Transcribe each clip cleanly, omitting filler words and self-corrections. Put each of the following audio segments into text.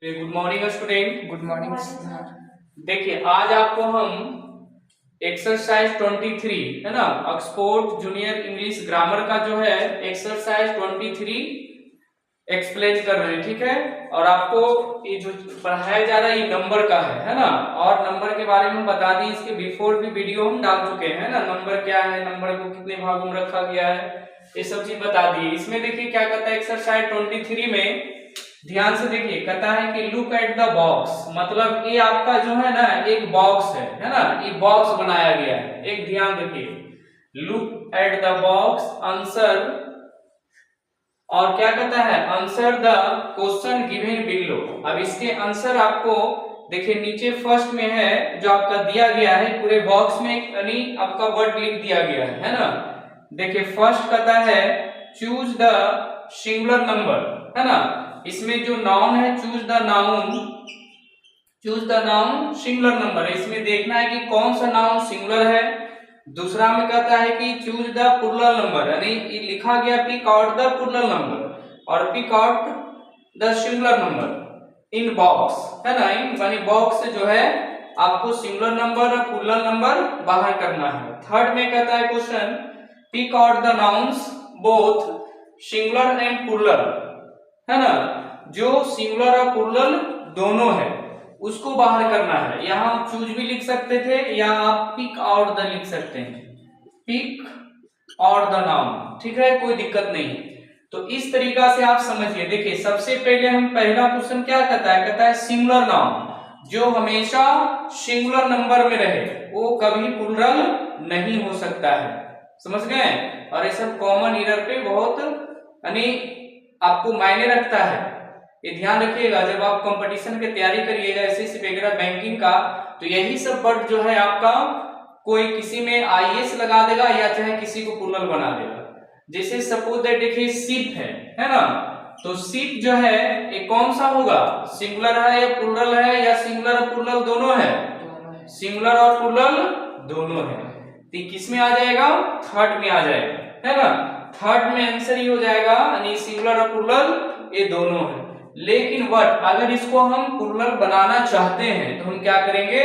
Good morning student. Good morning sir. देखिए आज आपको हम एक्सरसाइज 23 है ना, ऑक्सफोर्ड जूनियर इंग्लिश ग्रामर का जो है एक्सरसाइज 23 एक्सप्लेन कर रहे हैं, ठीक है। और आपको ये जो पढ़ाया जा रहा है ये नंबर का है ना, और नंबर के बारे में बता दी, इसके बिफोर भी वीडियो हम डाल चुके हैं ना, नंबर क्या है, नंबर को कितने भागों में रखा गया है, ये सब चीज बता दी। इसमें देखिए क्या कहता है एक्सरसाइज 23 में, ध्यान से देखिए, कहता है कि लुक एट द बॉक्स, मतलब ये आपका जो है ना एक बॉक्स है ना, ये बॉक्स बनाया गया है। एक ध्यान रखिए, look at the box, answer, और क्या कहता है answer the question given below. अब इसके आंसर आपको देखिए नीचे फर्स्ट में है जो आपका दिया गया है, पूरे बॉक्स में यानी आपका वर्ड लिख दिया गया है ना। देखिए फर्स्ट कहता है चूज द सिंगुलर नंबर, है ना। इसमें जो नाउन है choose the noun, choose the noun singular number, इसमें देखना है कि कौन सा नाउन सिंगुलर है। दूसरा में कहता है कि चूज द प्लूरल नंबर, यानी ये लिखा गया pick out the plural number और pick out the singular number in box, है ना। इन यानी बॉक्स से जो है आपको सिंगुलर नंबर और प्लूरल नंबर बाहर करना है। थर्ड में कहता है question pick out the nouns both singular and plural, है ना, जो सिंगुलर और प्लूरल दोनों है उसको बाहर करना है। यहां आप चूज भी लिख सकते थे या आप पिक आउट द लिख सकते हैं, पिक आउट द नाउन, ठीक है, कोई दिक्कत नहीं। तो इस तरीका से आप समझिए। देखिए सबसे पहले हम पहला क्वेश्चन क्या कहता है, कहता है सिंगुलर नाउन जो हमेशा सिंगुलर नंबर में रहे वो कभी प्लूरल नहीं हो सकता है, समझ गए। और ये सब कॉमन एरर पे बहुत यानी आपको मायने रखता है, ये ध्यान रखिएगा। जब आप कंपटीशन की तैयारी करिएगा एसएससी वगैरह बैंकिंग का, तो यही सब वर्ड जो है आपका कोई किसी में आईएएस लगा देगा या चाहे किसी को प्लूरल बना देगा। जैसे सपोज दैट देखिए शिप है ना, तो शिप जो है ये कौन सा होगा, सिंगुलर है या प्लूरल है, या सिंगुलर और प्लूरल दोनों है, सिंगुलर और प्लूरल दोनों है। तो किस में आ जाएगा, थर्ड में आ जाएगा, है ना। थर्ड में आंसर ही हो जाएगा, यानी सिंगुलर और प्लूरल ये दोनों है। लेकिन वट अगर इसको हम प्लूरल बनाना चाहते हैं तो हम क्या करेंगे,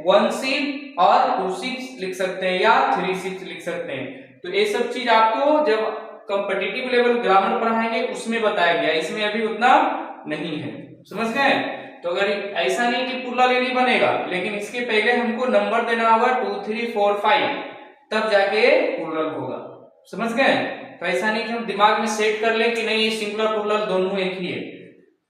वन शिप और टू शिप्स लिख सकते हैं या थ्री शिप्स लिख सकते हैं। तो ये सब चीज आपको जब कॉम्पिटिटिव लेवल ग्रामर पढ़ाएंगे उसमें बताया गया, इसमें अभी उतना नहीं है, समझ गए। तो अगर ऐसा नहीं कि प्लूरल नहीं बनेगा, लेकिन इसके पहले हमको नंबर देना होगा 2 3 4 5, तब जाके प्लूरल होगा, समझ गए। तो ऐसा नहीं कि हम दिमाग में सेट कर ले कि नहीं ये सिंगुलर प्लूरल दोनों एक ही है,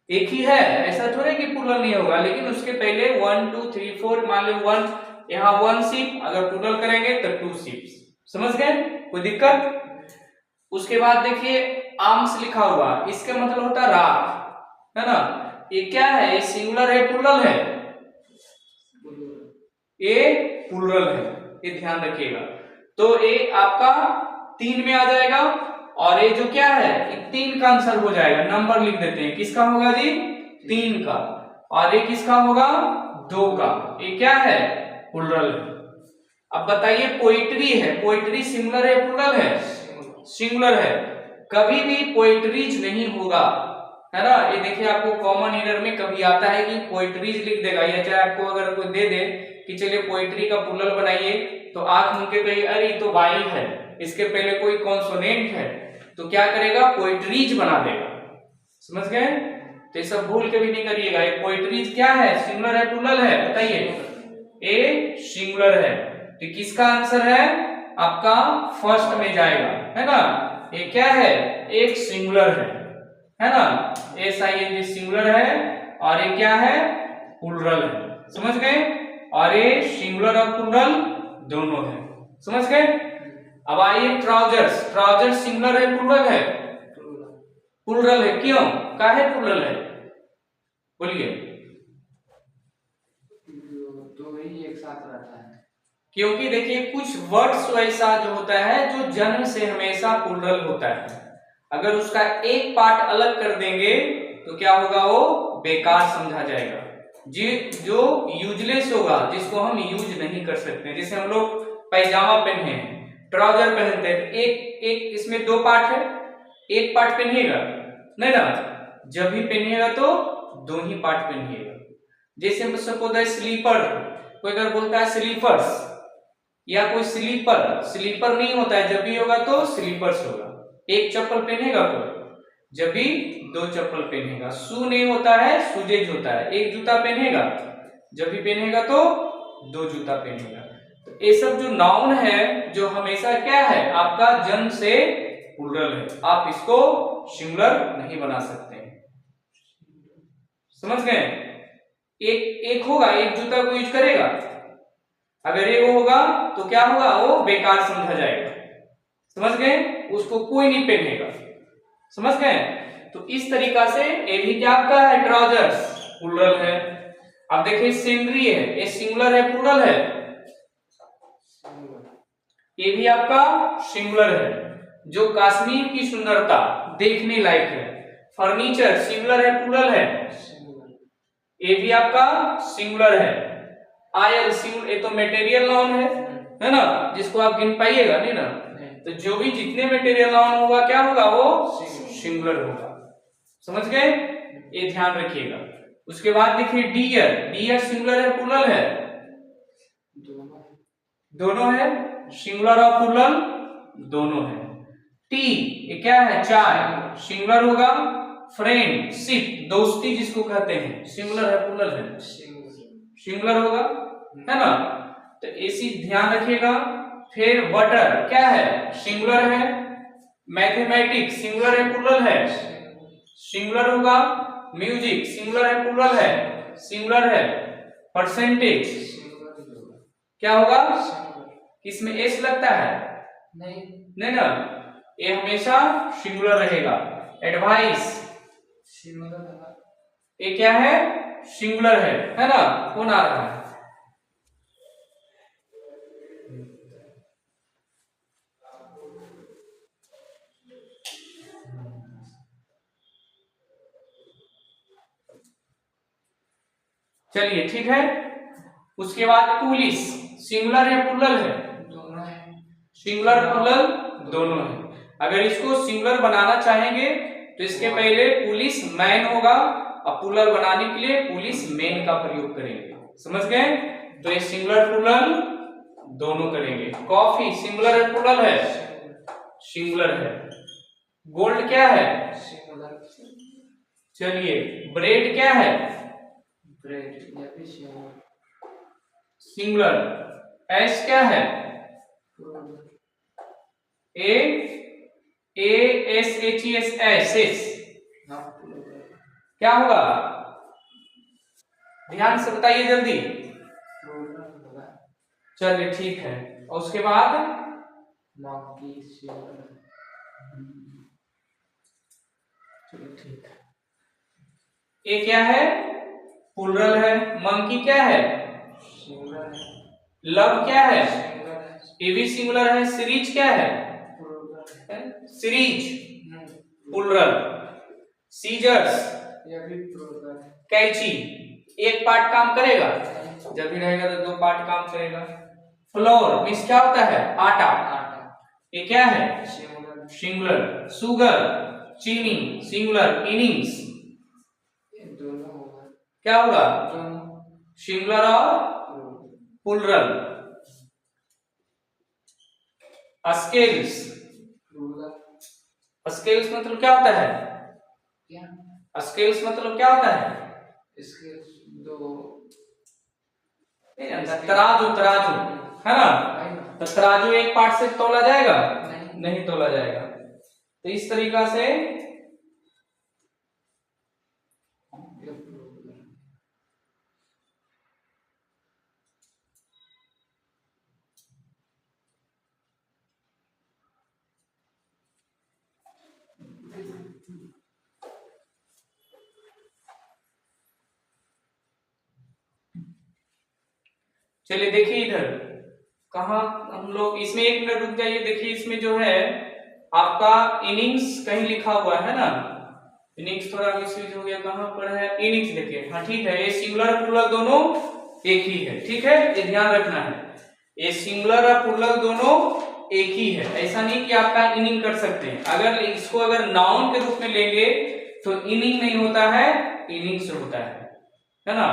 एक ही है, ऐसा थोड़े कि प्लूरल नहीं होगा। लेकिन उसके पहले 1 2 3 4, मान लो 1, यहाँ 1 शिप, अगर प्लूरल करेंगे तो 2 शिप्स, समझ गए, कोई दिक्कत। उसके बाद देखिए आर्म्स लिखा हुआ, इसका मतलब होता है राख, है ना। ये क्या है, ये सिंगुलर है प्लूरल है, ये प्लूरल है, ये ध्यान रखिएगा। तो ये आपका 3 में आ जाएगा, और ये जो क्या है 3 का आंसर हो जाएगा। नंबर लिख देते हैं, किसका होगा जी, 3 का, और ये किसका होगा, 2 का। ये क्या है, प्लूरल है। अब बताइए पोइट्री है, पोइट्री सिंगुलर है प्लूरल है, सिंगुलर है, कभी भी पोइट्रीज नहीं होगा, है ना। ये देखिए आपको कॉमन एरर में कभी आता है कि पोइट्रीज लिख देगा, या चाहे आपको अगर कोई दे दे कि चलिए पोइट्री का प्लूरल बनाइए, तो आंख मुंह के कही अरे तो वाई है, इसके पहले कोई कॉन्सोनेंट है, तो क्या करेगा, पोइट्रीज बना देगा, समझ गए। तो ये सब भूल के भी नहीं करिएगा। ये पोइट्रीज क्या है, सिंगुलर है प्लूरल है, बताइए। ए सिंगुलर है, तो किसका आंसर है आपका फर्स्ट में जाएगा, है ना। ये क्या है, एक सिंगुलर है ना, SING सिंगुलर है, और ये क्या है, प्लूरल है, समझ गए। और ये सिंगुलर और प्लूरल दोनों है, समझ गए। अब आइए ट्राउजर्स, ट्राउजर्स सिंगुलर है प्लूरल है, प्लूरल है, क्यों, काहे प्लूरल है, बोलिए। तो ही एक साथ रहता है, क्योंकि देखिए कुछ वर्ड्स ऐसा जो होता है जो जन्म से हमेशा प्लूरल होता है, अगर उसका एक पार्ट अलग कर देंगे तो क्या होगा, वो बेकार समझा जाएगा, जो यूजलेस होगा, जिसको हम यूज नहीं कर सकते। जैसे हम लोग पैजामा पहने हैं, ट्राउजर पहनते हैं, एक इसमें 2 पार्ट है, एक पार्ट पहनिएगा नहीं ना, जब भी पहनिएगा तो दो ही पार्ट पहनिएगा। जैसे सपोज है स्लीपर, कोई अगर बोलता है स्लीपर्स या कोई स्लीपर, स्लीपर नहीं होता है, जब भी होगा तो स्लीपर्स होगा। एक चप्पल पहनेगा कोई, जब भी दो चप्पल पहनेगा। शू नहीं होता है, शूजेज होता है। एक जूता पहनेगा, जब भी पहनेगा तो दो जूता पहनेगा। तो ये सब जो नाउन है, जो हमेशा क्या है, आपका जन्म से प्लूरल है, आप इसको सिंगुलर नहीं बना सकते। समझ गए? एक होगा, एक जूता को यूज करेगा, अगर ये वो होगा तो क्या होगा, वो बेकार समझा जाएगा। समझ गए? उसको कोई नहीं पहनेगा। समझ गए? तो इस तरीका से ये भी क्या आपका है, ट्राउजर्स प्लूरल है। अब देखिए सीनरी है, ये सिंगुलर है प्लूरल है? ये भी आपका सिंगुलर है। जो कश्मीर की सुंदरता देखने लायक है। फर्नीचर सिंगुलर है प्लूरल है? ये भी आपका सिंगुलर है। आयल सिंगुलर, ये तो मटेरियल नाउन है ना, जिसको आप गिन पाइएगा नहीं ना। तो जो भी जितने मटेरियल नाउन होगा क्या होगा, वो सिंगुलर होगा। समझ गए? ये ध्यान रखिएगा। उसके बाद देखिए डियर, डियर सिंगुलर है प्लूरल है? दोनों है, सिंगुलर और प्लूरल दोनों है। टी, ये क्या है, चाय, सिंगुलर होगा। फ्रेंड, शिप, दोस्ती जिसको कहते हैं, सिंगुलर है प्लूरल है? सिंगुलर होगा, है ना। तो ऐसी ध्यान रखिएगा। फिर वाटर क्या है, सिंगुलर है। मैथमेटिक्स सिंगुलर है प्लूरल है? सिंगुलर होगा। म्यूजिक सिंगुलर है प्लूरल है? सिंगुलर है। परसेंटेज क्या होगा, किसमें एस लगता है? नहीं ना, ये हमेशा सिंगुलर रहेगा। एडवाइस ये क्या है, सिंगुलर है ना। कौन आ रहा है? चलिए ठीक है। उसके बाद पुलिस सिंगुलर है प्लूरल है? दोनों है। सिंगुलर प्लूरल दोनों है। अगर इसको सिंगुलर बनाना चाहेंगे तो इसके पहले पुलिस मैन होगा, और प्लूरल बनाने के लिए पुलिस मेन का प्रयोग करेंगे। समझ गए? तो ये सिंगुलर प्लूरल दोनों करेंगे। कॉफी सिंगुलर है प्लूरल है? सिंगुलर है। गोल्ड क्या है? चलिए ब्रेड क्या है? ब्रेड या फिर सिंगुलर। एस क्या है? A S H E S, S क्या होगा? ध्यान से बताइए जल्दी। चलिए ठीक है। और उसके बाद चलिए ठीक है। ये क्या है? प्लूरल है। मंकी क्या है? लव क्या है? ये भी सिंगुलर है। सीरीज क्या है? Series plural. सीजर्स कैंची, एक पार्ट काम करेगा, जब भी रहेगा तो दो पार्ट काम करेगा। फ्लोर मीन्स क्या होता है, आटा, ये क्या है? सिंगुलर। शुगर चीनी सिंगुलर। इनिंग्स क्या होगा? सिंगुलर और प्लूरल। स्केल्स, स्केल्स मतलब क्या होता है? स्केल्स मतलब क्या होता है? तराजू, तराजू है ना। तो तराजू एक पार्ट से तोला जाएगा? नहीं तोला जाएगा। तो इस तरीका से चलिए देखिए इधर कहा हम लोग, इसमें एक मिनट रुक जाइए। देखिए इसमें जो है आपका इनिंग्स कहीं लिखा हुआ है ना, इनिंग्स थोड़ा मिसयूज हो गया। कहां पर है इनिंग्स? देखिए हाँ ठीक है, ये सिंगुलर प्लूरल दोनों एक ही है। ठीक है, ये ध्यान रखना है, ये सिंगुलर और प्लूरल दोनों एक ही है। ऐसा नहीं कि आपका इनिंग कर सकते हैं। अगर इसको अगर नाउन के रूप में लेंगे तो इनिंग नहीं होता है, इनिंग्स होता है ना।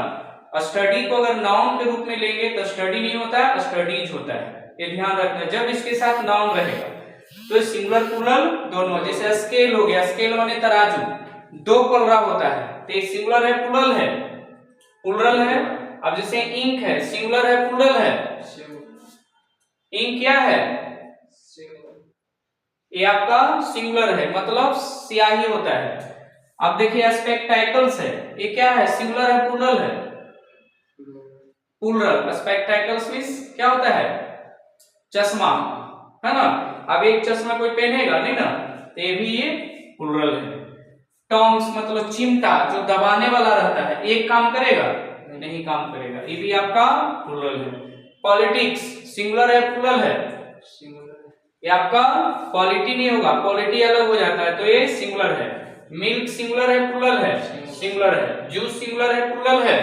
स्टडी को अगर नाउन के रूप में लेंगे तो स्टडी नहीं होता है, स्टडीज होता है। ये ध्यान रखना, जब इसके साथ नाउन रहेगा तो सिंगुलर प्लूरल दोनों, जैसे स्केल हो गया, स्केल माने तराजू, दो पलड़ा होता है तो एक सिंगुलर है प्लूरल है, प्लूरल है। अब जैसे इंक है, सिंगुलर है प्लूरल है, इंक क्या है, ये आपका सिंगुलर है, मतलब स्याही होता है। अब देखिए स्पेक्टेकल्स है, ये क्या है, सिंगुलर है प्लूरल है, प्लूरल। स्पेक्टेकल्स मींस क्या होता है, चश्मा, है ना। अब एक चश्मा कोई पहनेगा नहीं ना, तो ये भी ये प्लूरल है। टोंग्स मतलब चिमटा जो दबाने वाला रहता है, एक काम करेगा नहीं काम करेगा, ये भी आपका प्लूरल है। पॉलिटिक्स सिंगुलर है प्लूरल है, ये आपका पॉलिटी नहीं होगा, पॉलिटी अलग हो जाता है तो ये सिंगुलर है। मिल्क सिंगुलर है प्लूरल है, सिंगुलर है। जूस सिंगुलर है प्लूरल है,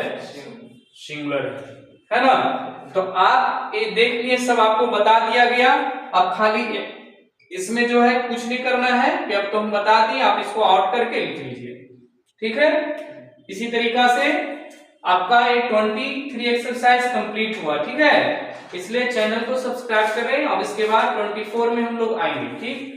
सिंगुलर है ना। तो आप ये देख लिए, सब आपको बता दिया गया। अब खाली इसमें जो है कुछ नहीं करना है कि अब तो हम बता दिए, आप इसको आउट करके लिख लीजिए, ठीक है। इसी तरीका से आपका ये 23 एक्सरसाइज कंप्लीट हुआ, ठीक है। इसलिए चैनल को सब्सक्राइब करें। अब इसके बाद 24 में हम लोग आएंगे, ठीक।